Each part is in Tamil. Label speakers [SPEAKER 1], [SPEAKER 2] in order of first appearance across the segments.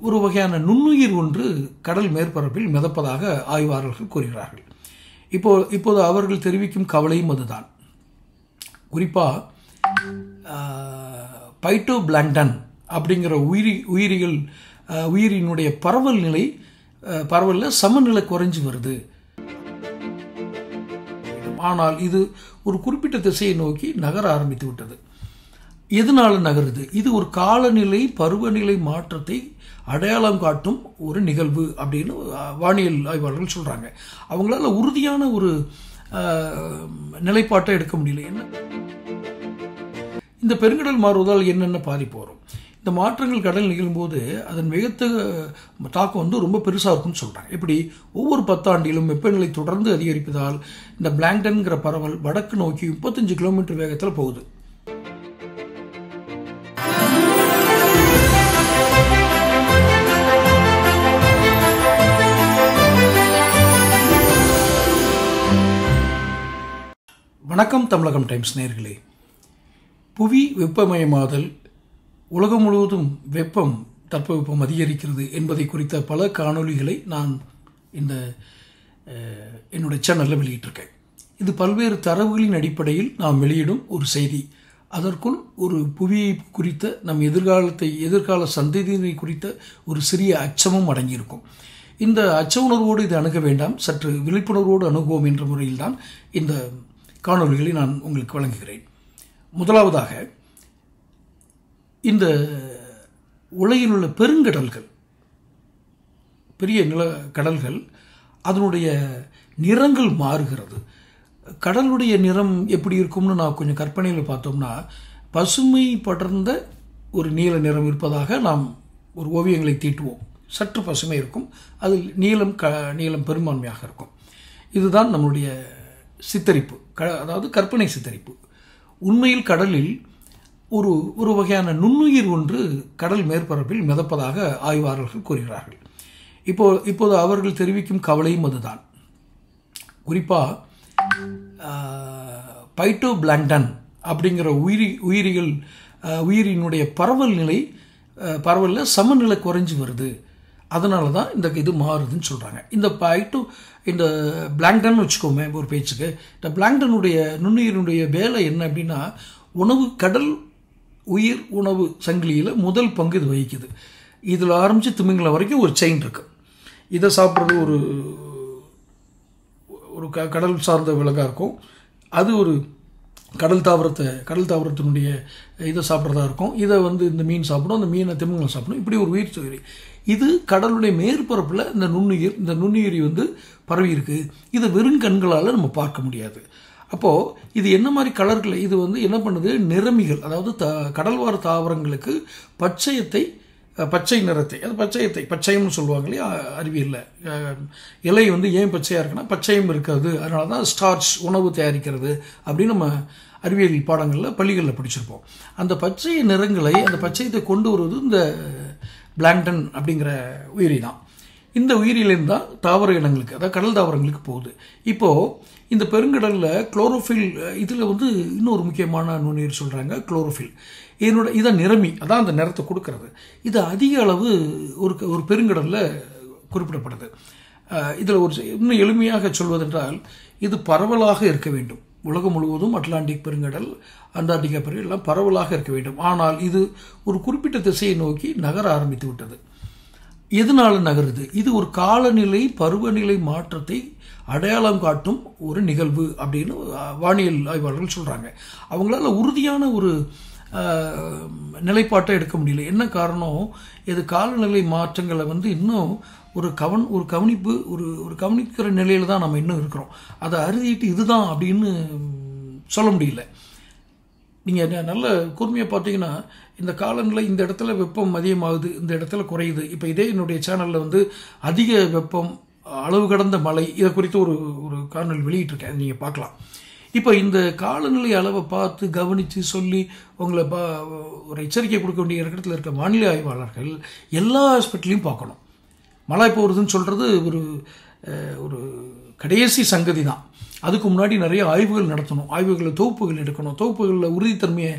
[SPEAKER 1] ஒரு வகையான நுண்ணுயிர் ஒன்று கடல் மேற்பரப்பில் மிதப்பதாக ஆய்வாளர்கள் கூறுகிறார்கள். இப்போது அவர்கள் தெரிவிக்கும் கவலையும் அதுதான். குறிப்பாக பைட்டோபிளாங்டன் அப்படிங்கிற உயிரினுடைய பரவலில் சமநிலை குறைஞ்சு வருது. ஆனால் இது ஒரு குறிப்பிட்ட திசையை நோக்கி நகர ஆரம்பித்து விட்டது. எதனால நகருது? இது ஒரு காலநிலை பருவநிலை மாற்றத்தை அடையாளம் காட்டும் ஒரு நிகழ்வு அப்படின்னு வானியல் ஆய்வாளர்கள் சொல்றாங்க. அவங்களால உறுதியான ஒரு நிலைப்பாட்டை எடுக்க முடியல. என்ன இந்த பெருங்கடல் மாறுவதால் என்னென்ன பாதிப்பு வரும்? இந்த மாற்றங்கள் கடல் நிகழும்போது அதன் வேகத்தை தாக்கம் ரொம்ப பெருசாக இருக்கும்னு சொல்கிறாங்க. இப்படி ஒவ்வொரு 10 ஆண்டிலும் வெப்பநிலை தொடர்ந்து அதிகரிப்பதால் இந்த பிளாங்டன்கிற பரவல் வடக்கு நோக்கி 35 கிலோமீட்டர் வேகத்தில் போகுது. வணக்கம் தமிழகம் டைம்ஸ் நேயர்களே. புவி வெப்பமயமாதல், உலகம் முழுவதும் தட்பவெப்பம் அதிகரிக்கிறது என்பதை குறித்த பல காணொளிகளை நான் என்னுடைய சேனலில் வெளியிட்டிருக்கேன். இது பல்வேறு தரவுகளின் அடிப்படையில் நாம் வெளியிடும் ஒரு செய்தி. அதற்குள் ஒரு புவியை குறித்த நம் எதிர்கால சந்ததியினை குறித்த ஒரு சிறிய அச்சமும் அடங்கியிருக்கும். இந்த அச்ச உணர்வோடு இது அணுக வேண்டாம், சற்று விழிப்புணர்வோடு அணுகுவோம் என்ற முறையில்தான் இந்த காணொளிகளை நான் உங்களுக்கு வழங்குகிறேன். முதலாவதாக, இந்த உலகில் உள்ள பெருங்கடல்கள், பெரிய கடல்கள், அதனுடைய நிறங்கள் மாறுகிறது. கடலுடைய நிறம் எப்படி இருக்கும்னு நான் கொஞ்சம் கற்பனையில் பார்த்தோம்னா, பசுமை படர்ந்த ஒரு நீல நிறம் இருப்பதாக நாம் ஒரு ஓவியங்களை தீட்டுவோம். சற்று பசுமை இருக்கும், அதில் நீலம் பெரும்பான்மையாக இருக்கும். இதுதான் நம்முடைய சித்தரிப்பு, அதாவது கற்பனை சித்தரிப்பு. உண்மையில் கடலில் ஒரு வகையான நுண்ணுயிர் ஒன்று கடல் மேற்பரப்பில் மிதப்பதாக ஆய்வாளர்கள் கூறுகிறார்கள். இப்போது அவர்கள் தெரிவிக்கும் கவலையும் அதுதான். குறிப்பாக பைட்டோபிளாங்டன் அப்படிங்கிற உயிரினுடைய பரவலில் சமநிலை குறைஞ்சு வருது. அதனால தான் இது மாறுதுன்னு சொல்கிறாங்க. இந்த பிளாங்டன் வச்சுக்கோமே ஒரு பேச்சுக்கு. இந்த பிளாங்டனுடைய நுண்ணுயிரினுடைய வேலை என்ன அப்படின்னா, கடல் உயிர் உணவு சங்கிலியில் முதல் பங்கு இது வகிக்குது. இதில் ஆரம்பித்து திமிங்கலம் வரைக்கும் ஒரு செயின் இருக்குது. இதை சாப்பிட்றது ஒரு கடல் சார்ந்த விலங்காக இருக்கும். அது ஒரு கடல் தாவரத்தினுடைய இதை சாப்பிட்றதா இருக்கும். இதை இந்த மீன் சாப்பிடும், அந்த மீனை திமிங்கலம் சாப்பிடும். இப்படி ஒரு உயிர் சுயிரி இது கடலுடைய மேற்பரப்பில் இந்த நுண்ணுயிரி பரவி இருக்கு. இதை வெறும் கண்களால் நம்ம பார்க்க முடியாது. அப்போது இது என்ன மாதிரி கலர்களை இது என்ன பண்ணுது? நிறமிகள், அதாவது கடல்வார் தாவரங்களுக்கு பச்சை நிறத்தை, அது பச்சையம்னு சொல்லுவாங்க இல்லையா அறிவியலில். இலை ஏன் பச்சையாக இருக்குன்னா பச்சையம் இருக்காது, அதனால தான் ஸ்டார்ச் உணவு தயாரிக்கிறது அப்படின்னு நம்ம அறிவியல் பாடங்களில் பள்ளிகளில் படிச்சிருப்போம். அந்த பச்சை நிறங்களை, அந்த பச்சையத்தை கொண்டு வருவது இந்த பிளாங்டன் அப்படிங்கிற உயிரி தான். இந்த உயிரிலிருந்து தான் தாவர இனங்களுக்கு, அதாவது கடல் தாவரங்களுக்கு போகுது. இப்போது இந்த பெருங்கடலில் குளோரோஃபில், இதில் இன்னொரு முக்கியமான நுண்ணுயிர் சொல்கிறாங்க, குளோரோஃபில். இதான் நிறமி, அதான் அந்த நிறத்தை கொடுக்கறது. இது அதிக அளவு ஒரு பெருங்கடலில் குறிப்பிடப்படுது. இதில் இன்னும் எளிமையாக சொல்வதென்றால், இது பரவலாக இருக்க வேண்டும். உலகம் முழுவதும் அட்லாண்டிக் பெருங்கடல், அண்டார்டிகா பெருங்கடல் எல்லாம் பரவலாக இருக்க வேண்டும். ஆனால் இது ஒரு குறிப்பிட்ட திசையை நோக்கி நகர ஆரம்பித்து விட்டது. எதனால நகருது? இது ஒரு காலநிலை பருவநிலை மாற்றத்தை அடையாளம் காட்டும் ஒரு நிகழ்வு அப்படின்னு வானியல் ஆய்வாளர்கள் சொல்கிறாங்க. அவங்களால உறுதியான ஒரு நிலைப்பாட்டை எடுக்க முடியல. என்ன காரணம்? இது காலநிலை மாற்றங்களை இன்னும் ஒரு கவனிக்கிற நிலையில் தான் நம்ம இன்னும் இருக்கிறோம். அதை அறுதிட்டு இதுதான் அப்படின்னு சொல்ல முடியல. நீங்கள் நல்ல கூர்மையாக பார்த்தீங்கன்னா, இந்த காலநிலை, இந்த இடத்துல வெப்பம் அதிகமாகுது, இந்த இடத்துல குறையுது. இப்போ இதே என்னுடைய சேனலில் அதிக வெப்பம், அளவு கடந்த மழை, இதை குறித்து ஒரு காணொளி வெளியிட்டிருக்கேன், நீங்கள் பார்க்கலாம். இப்போ இந்த காலநிலை அளவை பார்த்து கவனித்து சொல்லி உங்களை ஒரு எச்சரிக்கை கொடுக்க வேண்டிய இடத்துல இருக்க வானிலை ஆய்வாளர்கள் எல்லா ஆஸ்பெக்ட்லையும் பார்க்கணும். மழை போகிறதுன்னு சொல்கிறது ஒரு கடைசி சங்கதி தான். அதுக்கு முன்னாடி நிறைய ஆய்வுகள் நடத்தணும், ஆய்வுகளில் தொகுப்புகள் எடுக்கணும், தொகுப்புகளில் உறுதித்தன்மையை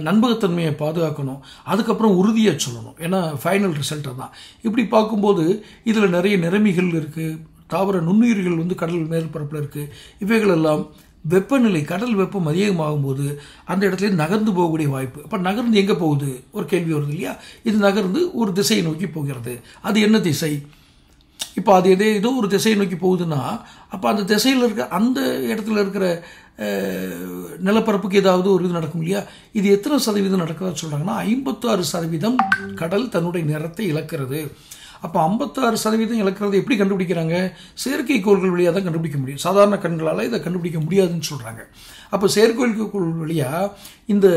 [SPEAKER 1] நண்பகத்தன்மையை பாதுகாக்கணும், அதுக்கப்புறம் உறுதியாக சொல்லணும். ஏன்னா ஃபைனல் ரிசல்ட்டை தான். இப்படி பார்க்கும்போது இதில் நிறைய நிறமிகள் இருக்குது, தாவர நுண்ணுயிர்கள் வந்து கடல் மேற்பரப்பில் இருக்குது. இவைகளெல்லாம் வெப்பநிலை, கடல் வெப்பம் அதிகமாகும்போது அந்த இடத்துல நகர்ந்து போகக்கூடிய வாய்ப்பு. அப்போ நகர்ந்து எங்கே போகுது ஒரு கேள்வி வருது இல்லையா? இது நகர்ந்து ஒரு திசையை நோக்கி போகிறது. அது என்ன திசை? இப்போ அது ஏதோ ஒரு திசையை நோக்கி போகுதுன்னா அப்போ அந்த திசையில் இருக்க அந்த இடத்துல இருக்கிற நிலப்பரப்புக்கு ஏதாவது ஒரு இது நடக்கும் இல்லையா? இது எத்தனை சதவீதம் நடக்கிறதா சொல்கிறாங்கன்னா 56% கடல் தன்னுடைய நிறத்தை இழக்கிறது. அப்போ 56% இழக்கிறது எப்படி கண்டுபிடிக்கிறாங்க? செயற்கைக்கோள்கள் வழியாக தான் கண்டுபிடிக்க முடியும். சாதாரண கண்களால் இதை கண்டுபிடிக்க முடியாதுன்னு சொல்கிறாங்க. அப்போ செயற்கைக்கோள் வழியாக இந்த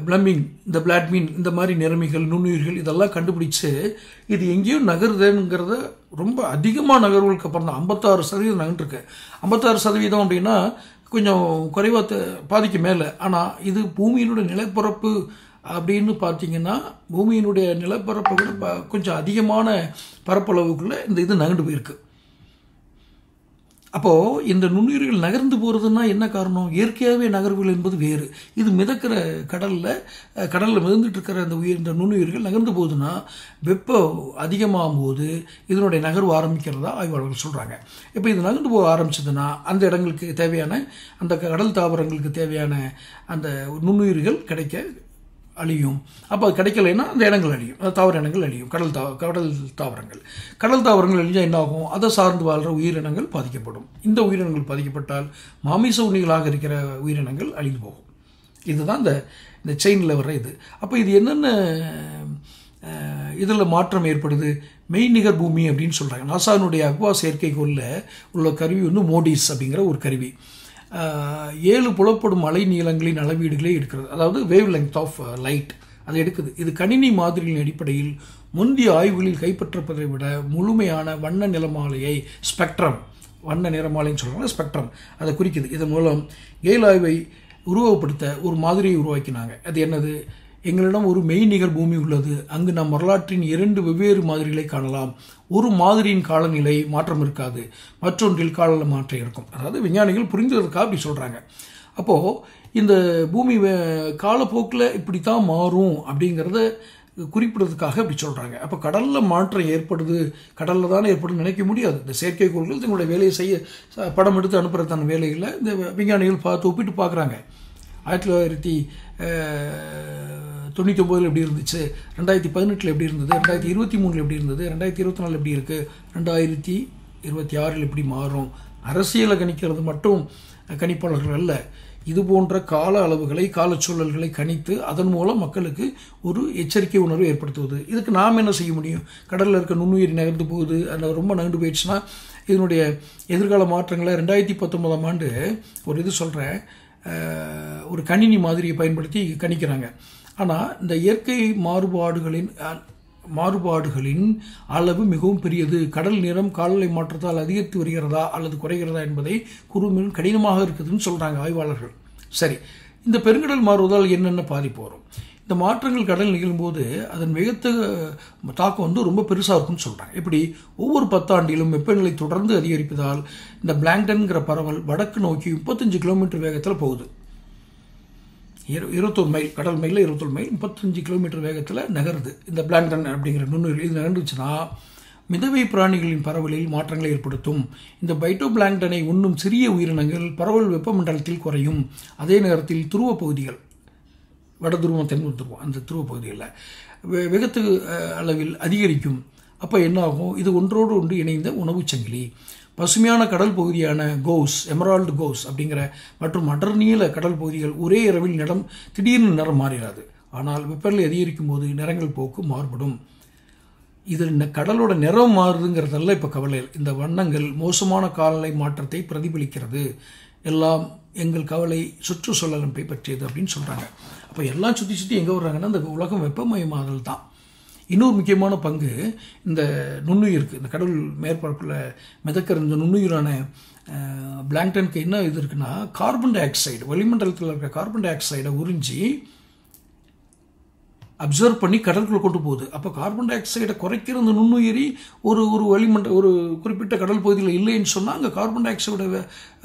[SPEAKER 1] பிளம்பிங், இந்த பிளாட்மீன், இந்த மாதிரி நிறமிகள், நுண்ணுயிர்கள் இதெல்லாம் கண்டுபிடிச்சு இது எங்கேயோ நகருதுங்கிறத ரொம்ப அதிகமாக நகர்வுகளுக்கு அப்புறம் தான் 56% நகர்ந்துருக்கு. 56% அப்படின்னா கொஞ்சம் குறைவாக பாதிக்கு மேலே. ஆனால் இது பூமியினுடைய நிலப்பரப்பு அப்படின்னு பார்த்தீங்கன்னா பூமியினுடைய நிலப்பரப்பை விட கொஞ்சம் அதிகமான பரப்பளவுக்குள்ளே இந்த இது நகர்ந்து போயிருக்கு. அப்போது இந்த நுண்ணுயிர்கள் நகர்ந்து போகிறதுனா என்ன காரணம்? இயற்கையாகவே நகர்வுகள் என்பது வேறு. இது மிதக்கிற கடலில் மிதந்துட்டு இருக்கிற இந்த நுண்ணுயிர்கள் நகர்ந்து போகுதுன்னா வெப்பம் அதிகமாகும் போது இதனுடைய நகர்வு ஆரம்பிக்கிறதா ஆய்வாளர்கள் சொல்கிறாங்க. இப்போ இது நகர்ந்து போக ஆரம்பிச்சதுன்னா அந்த இடங்களுக்கு தேவையான, அந்த கடல் தாவரங்களுக்கு தேவையான அந்த நுண்ணுயிர்கள் அழியும். அப்போ அது கிடைக்கலைன்னா அந்த இடங்கள் அழியும், தாவர இனங்கள் அழியும். கடல் தாவரங்கள் அழிஞ்சால் என்ன ஆகும்? அதை சார்ந்து வாழ்கிற உயிரினங்கள் பாதிக்கப்படும். இந்த உயிரினங்கள் பாதிக்கப்பட்டால் மாமிச உண்ணிகளாக இருக்கிற உயிரினங்கள் அழிந்து போகும். இதுதான் இந்த செயினில் வர்ற இது. அப்போ இது என்னென்ன இதில் மாற்றம் ஏற்படுது? மெய்நிகர் பூமி அப்படின்னு சொல்கிறாங்க. நாசாவினுடைய அக்வா செயற்கைக்கோளில் உள்ள கருவி வந்து மோடிஸ் அப்படிங்கிற ஒரு கருவி 7 புலப்படும் அலை நீளங்களின் அளவீடுகளே எடுக்கிறது. அதாவது வேவ் லெங்த் ஆஃப் லைட் அதை எடுக்குது. இது கணினி மாதிரியின் அடிப்படையில் முந்தைய ஆய்வுகளில் கைப்பற்றப்பதை விட முழுமையான வண்ண நிறமாலையை, ஸ்பெக்ட்ரம், வண்ண நிறமாலைன்னு சொல்கிறாங்க, ஸ்பெக்ட்ரம் அதை குறிக்குது. இதன் மூலம் கேல் ஆய்வை உருவப்படுத்த ஒரு மாதிரியை உருவாக்கினாங்க. அது என்னது? எங்களிடம் ஒரு மெய்நிகர் பூமி உள்ளது. அங்கு நாம் வரலாற்றின் 2 வெவ்வேறு மாதிரிகளை காணலாம். ஒரு மாதிரியின் காலநிலை மாற்றம் இருக்காது, மற்றொன்றில் கால மாற்றம் இருக்கும். அதாவது விஞ்ஞானிகள் புரிந்ததற்காக அப்படி சொல்கிறாங்க. அப்போது இந்த பூமி காலப்போக்கில் இப்படி தான் மாறும் அப்படிங்கிறத குறிப்பிடுறதுக்காக அப்படி சொல்கிறாங்க. அப்போ கடலில் மாற்றம் ஏற்படுது, கடலில் தானே ஏற்படுன்னு நினைக்க முடியாது. இந்த செயற்கைக்கோள்கள் தங்களுடைய வேலையை செய்ய படம் எடுத்து அனுப்புறதான வேலைகளை இந்த விஞ்ஞானிகள் ஒப்பிட்டு பார்க்குறாங்க. 1999 எப்படி இருந்துச்சு, 2018 எப்படி இருந்தது, 2023 எப்படி இருந்தது, 2024 எப்படி இருக்குது, 2026 எப்படி மாறும். அரசியலை கணிக்கிறது மட்டும் கணிப்பாளர்கள் அல்ல, இது போன்ற கால அளவுகளை, காலச்சூழல்களை கணித்து அதன் மூலம் மக்களுக்கு ஒரு எச்சரிக்கை உணர்வு ஏற்படுத்துவது. இதுக்கு நாம் என்ன செய்ய முடியும்? கடலில் இருக்க நுண்ணுயிர் நகர்ந்து போகுது, அதில் ரொம்ப நகர்ந்து போயிடுச்சுன்னா இதனுடைய எதிர்கால மாற்றங்களை 2019ஆம் ஆண்டு ஒரு இது சொல்கிறேன், ஒரு கணினி மாதிரியை பயன்படுத்தி கணிக்கிறாங்க. ஆனால் இந்த இயற்கை மாறுபாடுகளின் அளவு மிகவும் பெரியது. கடல் நிறம் காலநிலை மாற்றத்தால் அதிகரித்து வருகிறதா அல்லது குறைகிறதா என்பதை கூறும் கடினமாக இருக்குதுன்னு சொல்கிறாங்க ஆய்வாளர்கள். சரி, இந்த பெருங்கடல் மாறுவதால் என்னென்ன பாதிப்பு வரும்? இந்த மாற்றங்கள் கடல் நிகழும்போது அதன் வேகத்தை தாக்கம் வந்து ரொம்ப பெருசாக இருக்கும்னு சொல்கிறாங்க. இப்படி ஒவ்வொரு 10 ஆண்டிலும் வெப்பநிலை தொடர்ந்து அதிகரிப்பதால் இந்த பிளாங்டன்கிற பரவல் வடக்கு நோக்கி 35 கிலோமீட்டர் வேகத்தில் போகுது. 21 மைல், கடல் மைலில் 21 மைல், 35 கிலோமீட்டர் வேகத்தில் நகருது. இந்த பிளாங்டன் அப்படிங்கிற நுண்ணுயிர் இது நகர்ந்துச்சுன்னா மிதவை பிராணிகளின் பரவலில் மாற்றங்களை ஏற்படுத்தும். இந்த பைட்டோ பிளாங்டனை உண்ணும் சிறிய உயிரினங்கள் பரவல் வெப்பமண்டலத்தில் குறையும். அதே நேரத்தில் துருவ பகுதிகள், வட துருவம், தென் துருவம், அந்த துருவ பகுதிகளில் வெகத்து அளவில் அதிகரிக்கும். அப்போ என்ன ஆகும்? இது ஒன்றோடு ஒன்று இணைந்த உணவு சங்கிலி. பசுமையான கடல் பகுதியான கோஸ், எமரால்டு கோஸ் அப்படிங்கிற மற்றும் அடர் நீல கடல் பகுதிகள் ஒரே இரவில் திடீர்னு நிறம் மாறிடாது. ஆனால் வெப்பநிலை அதிகரிக்கும் போது நிறங்கள் போக்கு மாறுபடும். இது கடலோட நிறம் மாறுதுங்கிறதெல்லாம் இப்போ கவலை. இந்த வண்ணங்கள் மோசமான காலநிலை மாற்றத்தை பிரதிபலிக்கிறது. எல்லாம் எங்கள் கவலை சுற்றுச்சூழல் அமைப்பை பற்றியது அப்படின்னு சொல்கிறாங்க. அப்போ எல்லாம் சுற்றி எங்கே வர்றாங்கன்னா இந்த உலகம் வெப்பமயமாதல் தான். இன்னொரு முக்கியமான பங்கு இந்த நுண்ணுயிருக்கு, இந்த கடல் மேற்பரப்பில் மிதக்கிற இந்த நுண்ணுயிரான பிளாங்டனுக்கு என்ன இது இருக்குன்னா, கார்பன் டை ஆக்சைடு, வளிமண்டலத்தில் இருக்கிற கார்பன் டை ஆக்சைடை உறிஞ்சி அப்சர்வ் பண்ணி கடலுக்குள்ளே கொண்டு போகுது. அப்போ கார்பன் டை ஆக்சைடை குறைக்கிற இந்த நுண்ணுயிரி ஒரு ஒரு குறிப்பிட்ட கடல் பகுதியில் இல்லைன்னு சொன்னால் அங்கே கார்பன் டை ஆக்சைடோட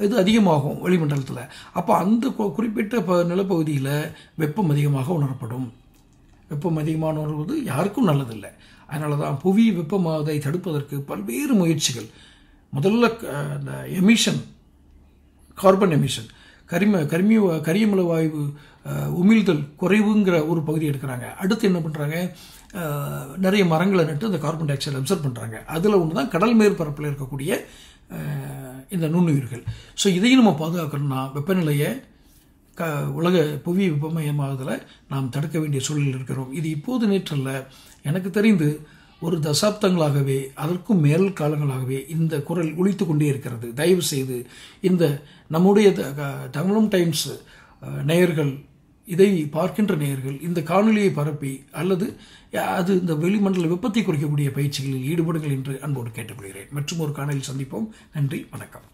[SPEAKER 1] இது அதிகமாகும் வளிமண்டலத்தில். அப்போ அந்த குறிப்பிட்ட நிலப்பகுதியில் வெப்பம் அதிகமாக உணரப்படும். வெப்பம் அதிகமான உணர்வது யாருக்கும் நல்லதில்லை. அதனால தான் புவி வெப்பமாவதை தடுப்பதற்கு பல்வேறு முயற்சிகள். முதல்ல அந்த எமிஷன், கார்பன் எமிஷன், கரியமில வாயு உமிழ்தல் குறைவுங்கிற ஒரு பகுதி எடுக்கிறாங்க. அடுத்து என்ன பண்ணுறாங்க, நிறைய மரங்களை நட்டு அந்த கார்பன் டை ஆக்சைடு அப்சர்வ் பண்ணுறாங்க. அதில் ஒன்று தான் கடல் மேற்பரப்பில் இருக்கக்கூடிய இந்த நுண்ணுயிர்கள். ஸோ இதையும் நம்ம பாதுகாக்கணும்னா வெப்பநிலையை உலக புவி வெப்பமயமாவதில் நாம் தடுக்க வேண்டிய சூழலில் இருக்கிறோம். இது இப்போது நேற்றல்ல, எனக்கு தெரிந்து ஒரு தசாப்தங்களாகவே அதற்கும் மேல் காலங்களாகவே இந்த குரல் ஒலித்து கொண்டே இருக்கிறது. தயவு செய்து இந்த நம்முடைய தமிழம் டைம்ஸ் நேயர்கள், இதை பார்க்கின்ற நேயர்கள் இந்த காணொலியை பரப்பி அல்லது அது இந்த வெளிமண்டல வெப்பத்தை குறைக்கக்கூடிய பயிற்சிகளில் ஈடுபடுங்கள் என்று அன்போடு கேட்டுக்கொள்கிறேன். மற்றும் ஒரு காணொலியில் சந்திப்போம். நன்றி, வணக்கம்.